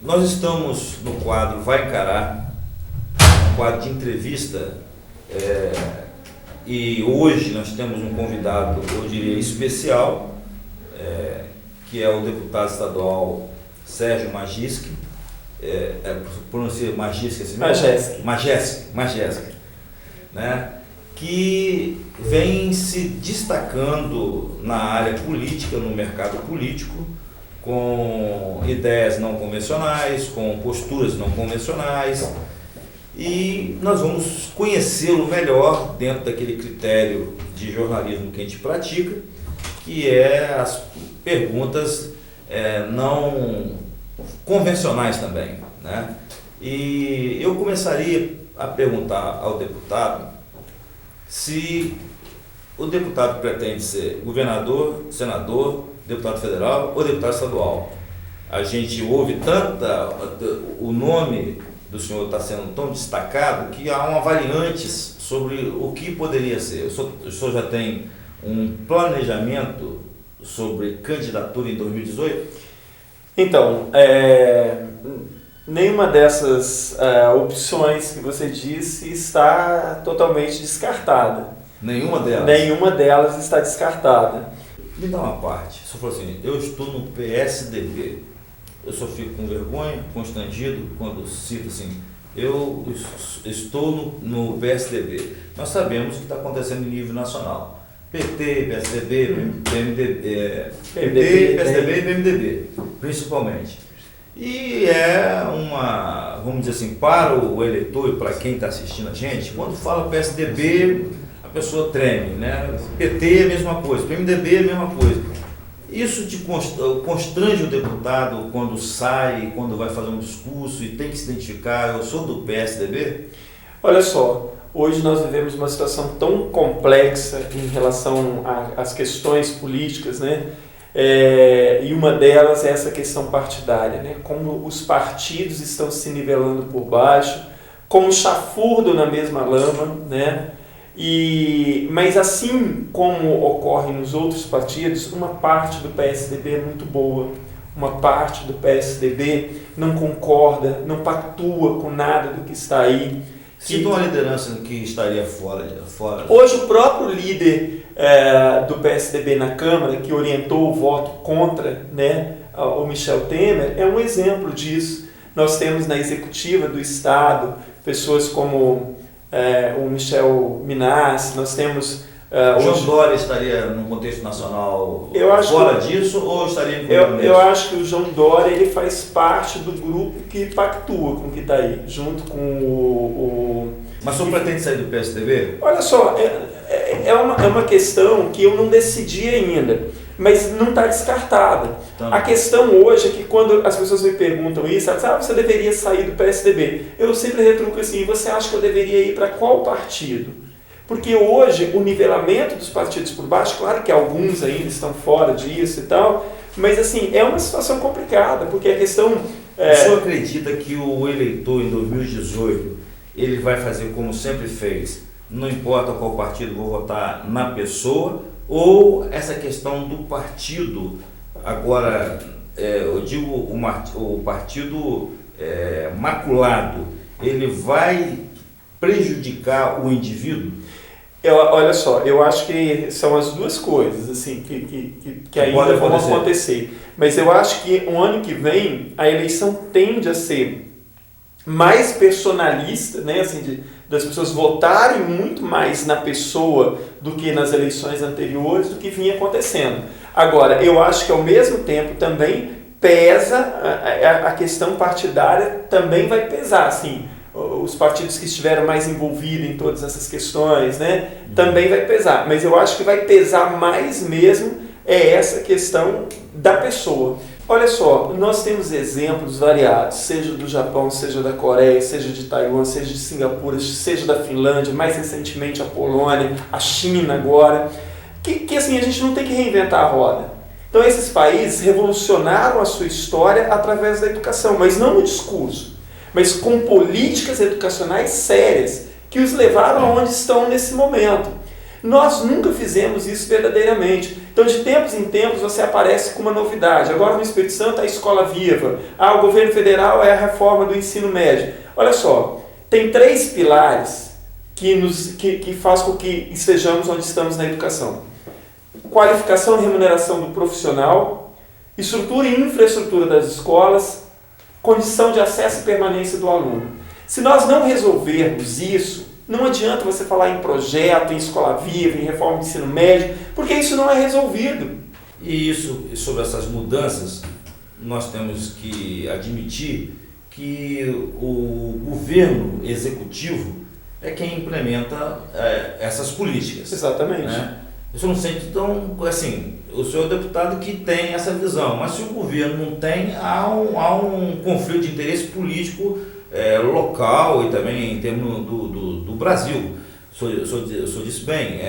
Nós estamos no quadro Vai Encarar, um quadro de entrevista, e hoje nós temos um convidado, eu diria, especial, que é o deputado estadual Sérgio Majestic, pronuncia Majestic assim mesmo? Majestic, né? Que vem se destacando na área política, no mercado político, com ideias não convencionais, com posturas não convencionais, e nós vamos conhecê-lo melhor dentro daquele critério de jornalismo que a gente pratica, que é as perguntas não convencionais também, né? E eu começaria a perguntar ao deputado se o deputado pretende ser governador, senador, deputado federal ou deputado estadual. A gente ouve o nome do senhor está sendo tão destacado que há uma variantes sobre o que poderia ser. O senhor já tem um planejamento sobre candidatura em 2018? Então, nenhuma dessas opções que você disse está totalmente descartada. Nenhuma delas? Nenhuma delas está descartada. Me dá uma parte. Se eu for assim, eu estou no PSDB, eu só fico com vergonha, constrangido quando cito assim, eu estou no PSDB. Nós sabemos o que está acontecendo em nível nacional. PT, PSDB, PMDB, PT, PSDB e PMDB, principalmente. E vamos dizer assim, para o eleitor e para quem está assistindo a gente, quando fala PSDB, a pessoa treme, né? PT é a mesma coisa, PMDB é a mesma coisa. Isso te constrange o deputado quando sai, quando vai fazer um discurso e tem que se identificar, eu sou do PSDB? Olha só, hoje nós vivemos uma situação tão complexa em relação às questões políticas, né? E uma delas é essa questão partidária, né? Como os partidos estão se nivelando por baixo, como chafurdo na mesma lama, né? Mas assim como ocorre nos outros partidos, uma parte do PSDB é muito boa, uma parte do PSDB não concorda, não pactua com nada do que está aí. Cita uma liderança que estaria fora. Hoje o próprio líder do PSDB na Câmara, que orientou o voto contra, né, o Michel Temer, é um exemplo disso. Nós temos na executiva do Estado pessoas como o Michel Minassi, nós temos... João Dória estaria no contexto nacional fora disso ou estaria incluído nisso? Eu acho que o João Dória ele faz parte do grupo que pactua com o que está aí, junto com o... Mas o senhor pretende sair do PSDB? Olha só, é uma questão que eu não decidi ainda, mas não está descartada. Então, a questão hoje é que quando as pessoas me perguntam isso, elas dizem, você deveria sair do PSDB. Eu sempre retruco assim, você acha que eu deveria ir para qual partido? Porque hoje o nivelamento dos partidos por baixo, claro que alguns ainda estão fora disso e tal, mas assim, é uma situação complicada, porque a questão... O senhor acredita que o eleitor em 2018, ele vai fazer como sempre fez, não importa qual partido, vou votar na pessoa, ou essa questão do partido, agora, eu digo o partido maculado, ele vai prejudicar o indivíduo? Olha só, eu acho que são as duas coisas assim, que ainda vão acontecer. Mas eu acho que o ano que vem a eleição tende a ser mais personalista, né? Assim, das pessoas votarem muito mais na pessoa do que nas eleições anteriores, do que vinha acontecendo. Agora, eu acho que ao mesmo tempo também pesa, a questão partidária também vai pesar, assim, os partidos que estiveram mais envolvidos em todas essas questões, né, também vai pesar. Mas eu acho que vai pesar mais mesmo essa questão da pessoa. Olha só, nós temos exemplos variados, seja do Japão, seja da Coreia, seja de Taiwan, seja de Singapura, seja da Finlândia, mais recentemente a Polônia, a China agora, que assim, a gente não tem que reinventar a roda. Então esses países revolucionaram a sua história através da educação, mas não no discurso, mas com políticas educacionais sérias, que os levaram aonde estão nesse momento. Nós nunca fizemos isso verdadeiramente. Então, de tempos em tempos, você aparece com uma novidade. Agora, no Espírito Santo, a Escola Viva. O governo federal é a reforma do ensino médio. Olha só, tem 3 pilares que faz com que estejamos onde estamos na educação. Qualificação e remuneração do profissional, estrutura e infraestrutura das escolas, condição de acesso e permanência do aluno. Se nós não resolvermos isso, não adianta você falar em projeto, em escola viva, em reforma do ensino médio, porque isso não é resolvido. E isso, sobre essas mudanças, nós temos que admitir que o governo executivo é quem implementa essas políticas. Exatamente. Né? Isso não sente tão, assim, o senhor é deputado que tem essa visão, mas se o governo não tem, há um conflito de interesse político local e também em termos do Brasil. O senhor disse bem,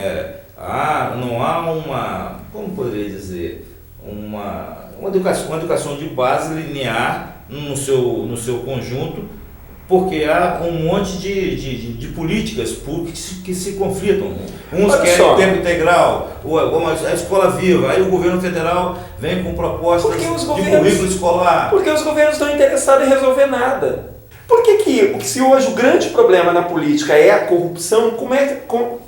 não há uma, como poderia dizer, uma educação de base linear no seu conjunto, porque há um monte de políticas públicas que se conflitam. Uns querem tempo integral, a escola viva, aí o governo federal vem com propostas de currículo escolar. Porque os governos estão interessados em resolver nada. Por que se hoje o grande problema na política é a corrupção,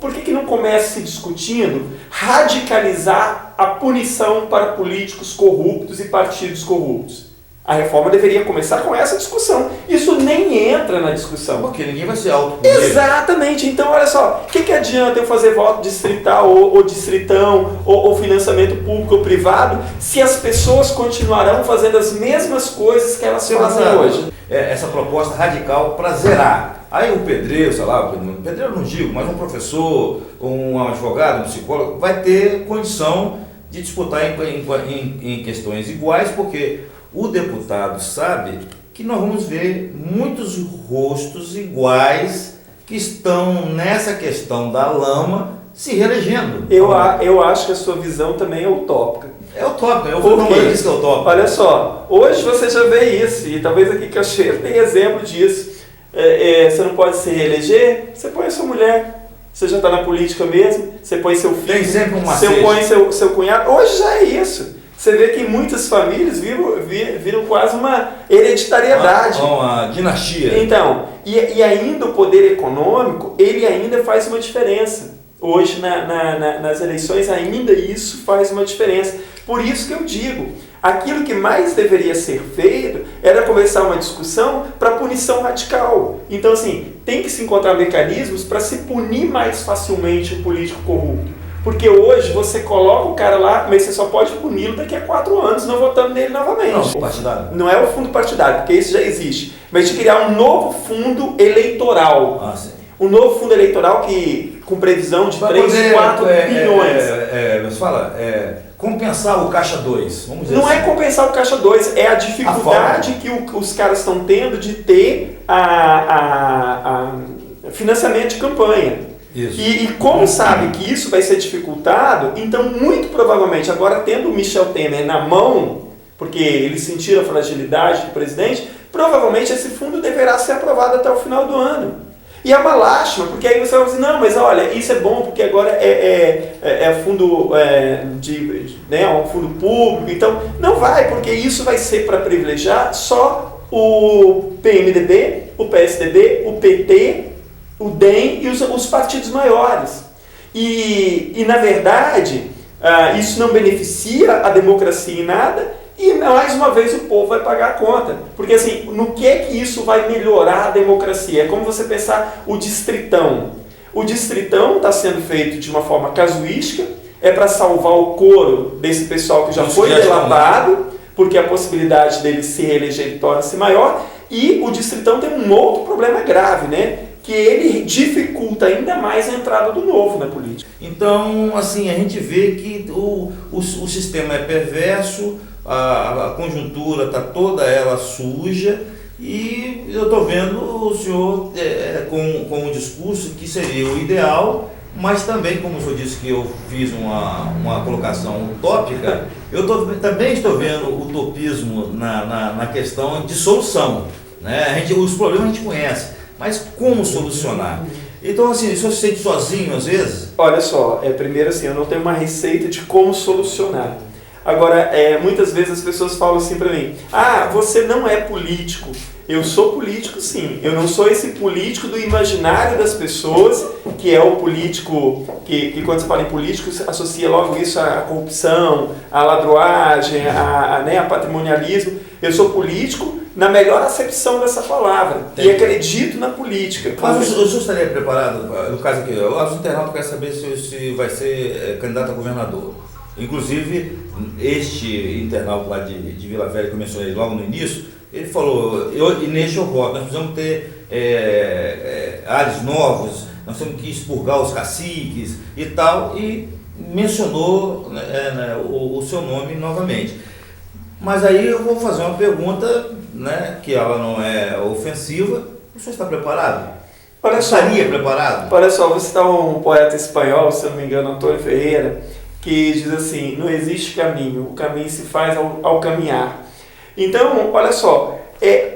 por que não começa se discutindo radicalizar a punição para políticos corruptos e partidos corruptos? A reforma deveria começar com essa discussão. Isso nem entra na discussão. Porque ninguém vai ser autopunido. Exatamente. Então, olha só, o que adianta eu fazer voto distrital ou distritão ou financiamento público ou privado se as pessoas continuarão fazendo as mesmas coisas que elas fazem hoje? Essa proposta radical para zerar. Aí o pedreiro, sei lá, pedreiro não digo, mas um professor, um advogado, um psicólogo, vai ter condição de disputar em questões iguais, porque o deputado sabe que nós vamos ver muitos rostos iguais que estão nessa questão da lama se reelegendo. Eu acho que a sua visão também é utópica. É utópica, eu disse que é utópica. Olha só, hoje você já vê isso, e talvez aqui em Cachoeiro tem exemplo disso. Você não pode se reeleger, você põe a sua mulher. Você já está na política mesmo, você põe seu filho, tem sempre você põe seu cunhado. Hoje já é isso. Você vê que muitas famílias viram quase uma hereditariedade. Uma dinastia. Então, e ainda o poder econômico, ele ainda faz uma diferença. Hoje, nas eleições, ainda isso faz uma diferença. Por isso que eu digo, aquilo que mais deveria ser feito era começar uma discussão para punição radical. Então, assim, tem que se encontrar mecanismos para se punir mais facilmente o político corrupto. Porque hoje você coloca o cara lá, mas você só pode puni-lo daqui a 4 anos, não votando nele novamente. Não, partidário. Não é o fundo partidário, porque isso já existe. Mas de criar um novo fundo eleitoral. Sim. Um novo fundo eleitoral com previsão de 3, 4 bilhões. Você fala, compensar o Caixa 2. Vamos dizer não assim. É compensar o Caixa 2, é a dificuldade que os caras estão tendo de ter a financiamento de campanha. E como sabe que isso vai ser dificultado, então muito provavelmente, agora tendo o Michel Temer na mão, porque eles sentiram a fragilidade do presidente, provavelmente esse fundo deverá ser aprovado até o final do ano. E é uma lástima, porque aí você vai dizer, não, mas olha, isso é bom porque agora é fundo um fundo público, então não vai, porque isso vai ser para privilegiar só o PMDB, o PSDB, o PT, o DEM e os partidos maiores. E na verdade, isso não beneficia a democracia em nada e, mais uma vez, o povo vai pagar a conta. Porque, assim, no que isso vai melhorar a democracia? É como você pensar o distritão. O distritão está sendo feito de uma forma casuística, é para salvar o coro desse pessoal que já foi delatado, porque a possibilidade dele se reeleger torna-se maior, e o distritão tem um outro problema grave, né? Que ele dificulta ainda mais a entrada do novo na política. Então, assim, a gente vê que o sistema é perverso, a conjuntura está toda ela suja, e eu estou vendo o senhor com um discurso que seria o ideal, mas também, como o senhor disse que eu fiz uma colocação utópica, também estou vendo utopismo na questão de solução. Né? Os problemas a gente conhece. Mas como solucionar? Então, assim, o senhor se sente sozinho às vezes? Olha só, primeiro assim, eu não tenho uma receita de como solucionar. Agora, muitas vezes as pessoas falam assim para mim, você não é político. Eu sou político sim, eu não sou esse político do imaginário das pessoas, que é o político, que quando você fala em político, associa logo isso à corrupção, à ladroagem, a patrimonialismo. Eu sou político na melhor acepção dessa palavra, e acredito na política. Mas o senhor estaria preparado, no caso aqui, os internautas querem saber se vai ser candidato a governador. Inclusive, este internauta lá de Vila Velha, que eu mencionei logo no início, ele falou, e neste eu voto, nós precisamos ter ares novos, nós temos que expurgar os caciques e tal, e mencionou o seu nome novamente. Mas aí eu vou fazer uma pergunta, que ela não é ofensiva. O senhor está preparado? Estaria preparado? Olha só, vou citar um poeta espanhol, se eu não me engano, Antônio Ferreira, que diz assim, não existe caminho, o caminho se faz ao caminhar. Então, olha só,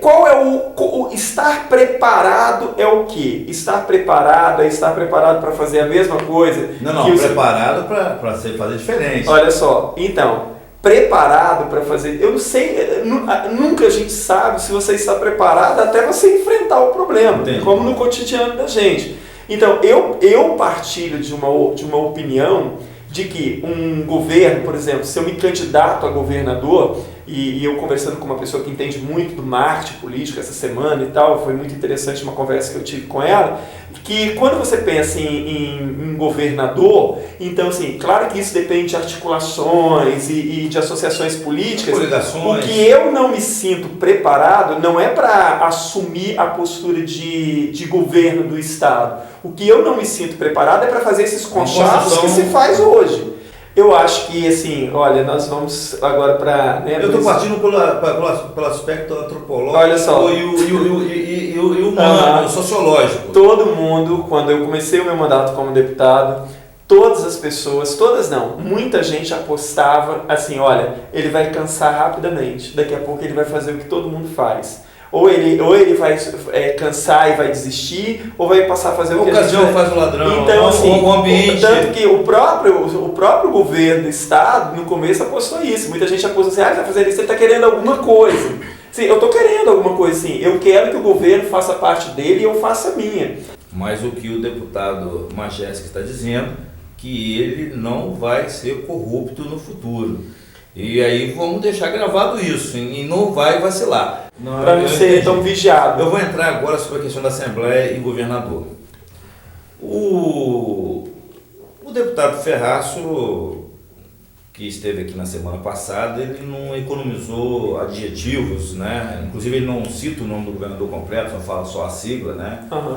qual é o estar preparado é o quê? Estar preparado é estar preparado para fazer a mesma coisa? Não, preparado para fazer diferente. Olha só, então, preparado para fazer, eu não sei, nunca a gente sabe se você está preparado até você enfrentar o problema, Entendi. Como no cotidiano da gente. Então, eu partilho de uma opinião de que um governo, por exemplo, se eu me candidato a governador, e eu conversando com uma pessoa que entende muito do marketing político essa semana e tal, foi muito interessante uma conversa que eu tive com ela, que quando você pensa em governador, então assim, claro que isso depende de articulações e de associações políticas. Coligações. O que eu não me sinto preparado não é para assumir a postura de governo do Estado. O que eu não me sinto preparado é para fazer esses conchaços que se faz hoje. Eu acho que, assim, olha, nós vamos agora para... eu estou partindo pelo aspecto antropológico. Olha só. E o humano, sociológico. Todo mundo, quando eu comecei o meu mandato como deputado, todas as pessoas, todas não, muita gente apostava assim, olha, ele vai cansar rapidamente, daqui a pouco ele vai fazer o que todo mundo faz. Ou ele vai cansar e vai desistir, ou vai passar a fazer o que a gente faz o ladrão. Então, assim, o ambiente. Tanto que o próprio governo do Estado, no começo, apostou isso. Muita gente apostou assim, ele está fazendo isso, ele está querendo alguma coisa. Sim, eu estou querendo alguma coisa, sim. Eu quero que o governo faça parte dele e eu faça a minha. Mas o que o deputado Majeski está dizendo, que ele não vai ser corrupto no futuro. E aí vamos deixar gravado isso, e não vai vacilar. Para não ser tão vigiado. Eu vou entrar agora sobre a questão da Assembleia e governador. O deputado Ferraço, que esteve aqui na semana passada, ele não economizou adjetivos, né? Inclusive ele não cita o nome do governador completo, só fala só a sigla, né? Uhum.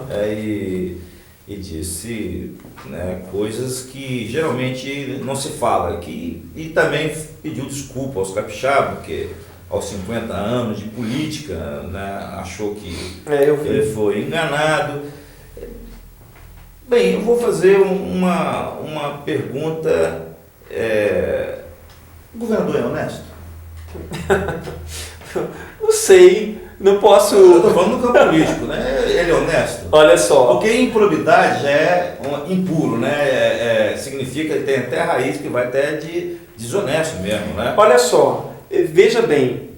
E disse, né, coisas que geralmente não se fala. E também pediu desculpa aos capixabas, porque aos 50 anos de política, né, achou que ele foi enganado. Bem, eu vou fazer uma pergunta. O governador é honesto? Não sei, não posso... Eu estou falando do campo político, né? Ele é honesto? Olha só. Porque improbidade é impuro, né? Significa que tem até raiz que vai até de desonesto mesmo, né? Olha só, veja bem,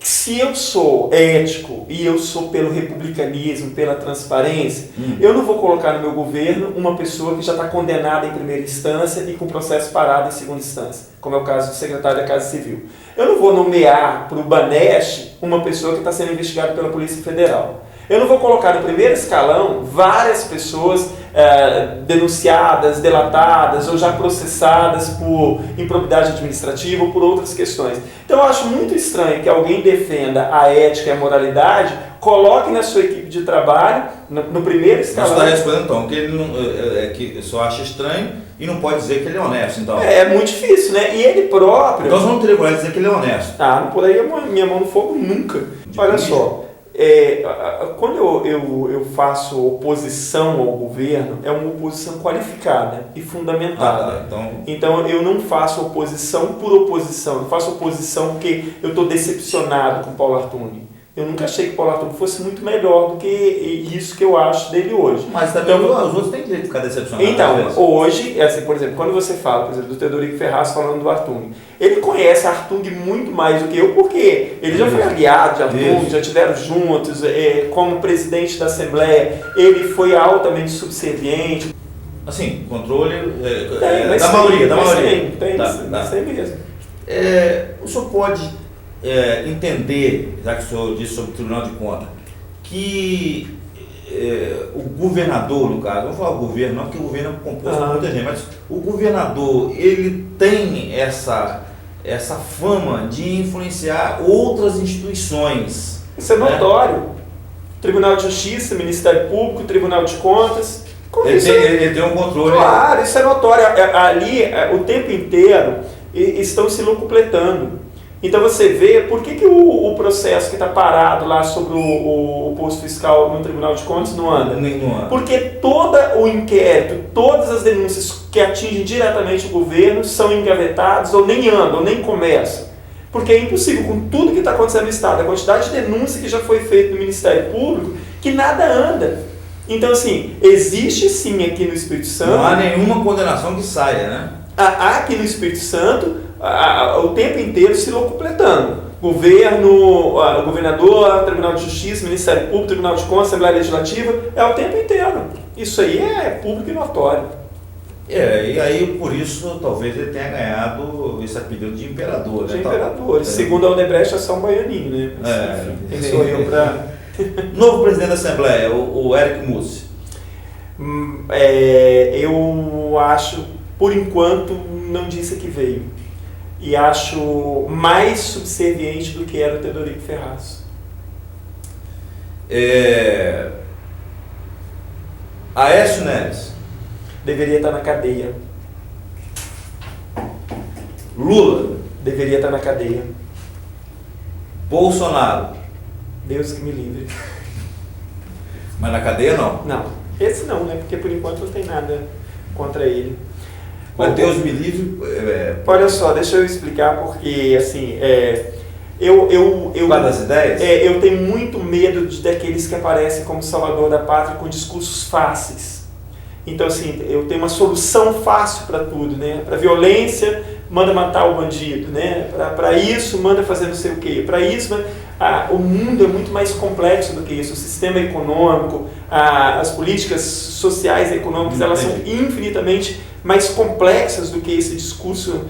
se eu sou ético e eu sou pelo republicanismo, pela transparência, eu não vou colocar no meu governo uma pessoa que já está condenada em primeira instância e com processo parado em segunda instância, como é o caso do secretário da Casa Civil. Eu não vou nomear para o Baneste uma pessoa que está sendo investigada pela Polícia Federal. Eu não vou colocar no primeiro escalão várias pessoas denunciadas, delatadas ou já processadas por improbidade administrativa ou por outras questões. Então eu acho muito estranho que alguém defenda a ética e a moralidade, coloque na sua equipe de trabalho, no primeiro escalão... Você está respondendo então, que ele não, que só acha estranho e não pode dizer que ele é honesto, então. É muito difícil, né? E ele próprio... Então você não teria coragem de dizer que ele é honesto. Não poderia minha mão no fogo nunca. Olha só, quando eu faço oposição ao governo, é uma oposição qualificada e fundamentada. Então eu não faço oposição por oposição, eu faço oposição porque eu estou decepcionado com Paulo Artuni. Eu nunca achei que o Paulo Artur fosse muito melhor do que isso que eu acho dele hoje. Mas também então, os outros têm direito de ficar decepcionados. Então, hoje, assim, por exemplo, quando você fala, por exemplo, do Teodorico Ferraz falando do Artung, ele conhece Artung muito mais do que eu, porque ele já foi aliado de Artung, já estiveram juntos, como presidente da Assembleia, ele foi altamente subserviente. Assim, controle da maioria. Tem mesmo. O senhor pode entender, já que o senhor disse sobre o Tribunal de Contas, que o governador, no caso, vamos falar o governo, não porque o governo é composto por muita gente, mas o governador, ele tem essa fama de influenciar outras instituições. Isso é notório. Tribunal de Justiça, Ministério Público, Tribunal de Contas. Ele tem um controle. Claro, isso é notório. Ali, o tempo inteiro, estão se locupletando. Então você vê, por que o processo que está parado lá sobre o posto fiscal no Tribunal de Contas não anda? Não anda. Porque todo o inquérito, todas as denúncias que atingem diretamente o governo são engavetadas ou nem andam, ou nem começam. Porque é impossível, com tudo que está acontecendo no Estado, a quantidade de denúncia que já foi feita no Ministério Público, que nada anda. Então, assim, existe sim aqui no Espírito Santo... Não há nenhuma condenação que saia, né? Há aqui no Espírito Santo... o tempo inteiro se locupletando. Governo, o governador, Tribunal de Justiça, Ministério Público, Tribunal de Contas, Assembleia Legislativa, é o tempo inteiro. Isso aí é público e notório. E aí por isso talvez ele tenha ganhado esse apelido de imperador. De imperador. Segundo a Odebrecht é só um baianinho, né? Quem sou eu para... Novo presidente da Assembleia, o Eric Mussi. Eu acho, por enquanto, não disse que veio. E acho mais subserviente do que era o Teodorico Ferraz. Aécio Neves. Deveria estar na cadeia. Lula. Deveria estar na cadeia. Bolsonaro. Deus que me livre. Mas na cadeia não? Não. Esse não, né? Porque por enquanto não tem nada contra ele. Mas Deus me livre. Olha só, deixa eu explicar porque, assim, Qual das ideias? Eu tenho muito medo daqueles que aparecem como salvador da pátria com discursos fáceis. Então, assim, eu tenho uma solução fácil para tudo, né? Para violência, manda matar o bandido, né? Para isso, manda fazer não sei o quê. Para isso, o mundo é muito mais complexo do que isso. O sistema econômico, as políticas sociais e econômicas, elas são infinitamente mais complexas do que esse discurso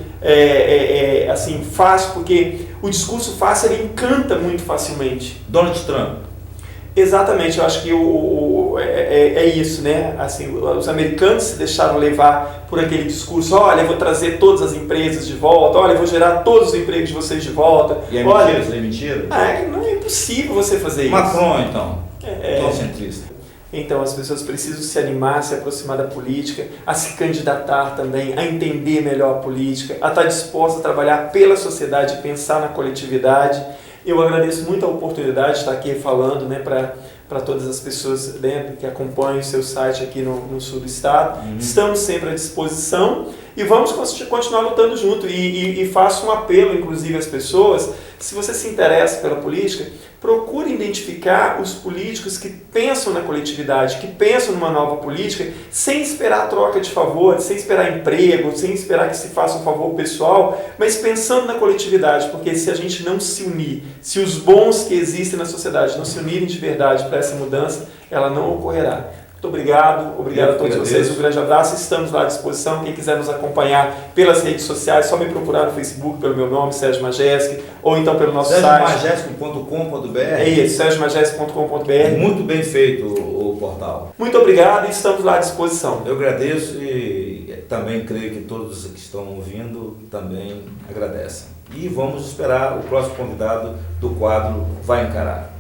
assim, fácil, porque o discurso fácil ele encanta muito facilmente. Donald Trump. Exatamente, eu acho que é isso, né? Assim, os americanos se deixaram levar por aquele discurso, olha, eu vou trazer todas as empresas de volta, olha, eu vou gerar todos os empregos de vocês de volta. E é mentira, isso é mentira? Não é impossível você fazer isso. Macron, então, tão centrista. Então, as pessoas precisam se animar, se aproximar da política, a se candidatar também, a entender melhor a política, a estar disposta a trabalhar pela sociedade, pensar na coletividade. Eu agradeço muito a oportunidade de estar aqui falando, né, para todas as pessoas, né, que acompanham o seu site aqui no sul do estado. Estamos sempre à disposição e vamos continuar lutando junto. E faço um apelo, inclusive, às pessoas, se você se interessa pela política, procure identificar os políticos que pensam na coletividade, que pensam numa nova política, sem esperar troca de favores, sem esperar emprego, sem esperar que se faça um favor pessoal, mas pensando na coletividade, porque se a gente não se unir, se os bons que existem na sociedade não se unirem de verdade para essa mudança, ela não ocorrerá. Muito obrigado a todos vocês, um grande abraço, estamos lá à disposição, quem quiser nos acompanhar pelas redes sociais, só me procurar no Facebook pelo meu nome, Sérgio Majeski, ou então pelo nosso site. SérgioMajeski.com.br. É isso, SérgioMajeski.com.br. Muito bem feito o portal. Muito obrigado e estamos lá à disposição. Eu agradeço e também creio que todos que estão ouvindo também agradecem. E vamos esperar o próximo convidado do quadro Vai Encarar.